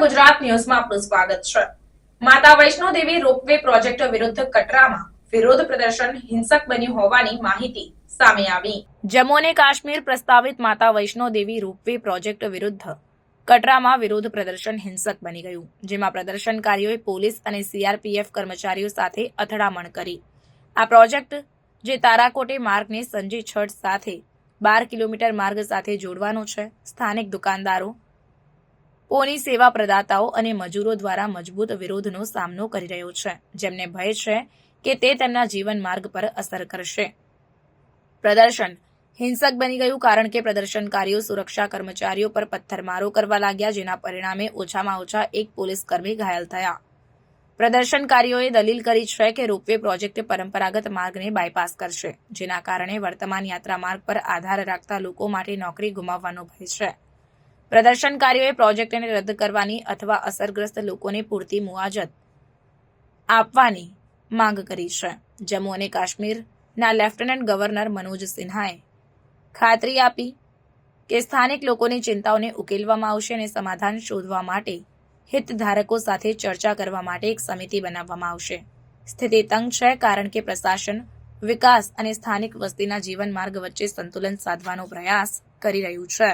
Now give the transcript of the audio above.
ગુજરાત ન્યૂઝમાં આપનું સ્વાગત છે। માતા વૈષ્ણો દેવી રોપવે પ્રોજેક્ટ વિરુદ્ધ કટરામાં વિરોધ પ્રદર્શન હિંસક બન્યું હોવાની માહિતી સામે આવી। જમ્મુ અને કાશ્મીર પ્રસ્તાવિત માતા વૈષ્ણો દેવી રોપવે પ્રોજેક્ટ વિરુદ્ધ કટરામાં વિરોધ પ્રદર્શન હિંસક બની ગયું, જેમાં પ્રદર્શનકારીઓએ પોલીસ અને સીઆરપીએફ કર્મચારીઓ સાથે અથડામણ કરી। આ પ્રોજેક્ટ જે તારાકોટે માર્ગને સંજય છઠ સાથે 12 કિલોમીટર માર્ગ સાથે જોડવાનો છે, સ્થાનિક દુકાનદારો, પોની સેવા પ્રદાતાઓ અને મજૂરો દ્વારા મજબૂત વિરોધનો સામનો કરી રહ્યો છે, જેમને ભય છે કે તે તેમના જીવન માર્ગ પર અસર કરશે। પ્રદર્શન હિંસક બની ગયું કારણ કે પ્રદર્શનકારીઓ સુરક્ષા કર્મચારીઓ પર પથ્થરમારો કરવા લાગ્યા, જેના પરિણામે ઓછામાં ઓછા એક પોલીસકર્મી ઘાયલ થયા। પ્રદર્શનકારીઓએ દલીલ કરી છે કે રોપવે પ્રોજેક્ટ પરંપરાગત માર્ગને બાયપાસ કરશે, જેના કારણે વર્તમાન યાત્રા માર્ગ પર આધાર રાખતા લોકો માટે નોકરી ગુમાવવાનો ભય છે। પ્રદર્શનકારીઓએ પ્રોજેક્ટને રદ કરવાની અથવા અસરગ્રસ્ત લોકોને પૂરતી મુઆવજત આપવાની માંગ કરી છે। જમ્મુ અને કાશ્મીરના લેફ્ટનન્ટ ગવર્નર મનોજ સિન્હાએ ખાતરી આપી કે સ્થાનિક લોકોની ચિંતાઓને ઉકેલવામાં આવશે અને સમાધાન શોધવા માટે હિતધારકો સાથે ચર્ચા કરવા માટે એક સમિતિ બનાવવામાં આવશે। સ્થિતિ તંગ છે કારણ કે પ્રશાસન વિકાસ અને સ્થાનિક વસ્તીના જીવન માર્ગ વચ્ચે સંતુલન સાધવાનો પ્રયાસ કરી રહ્યું છે।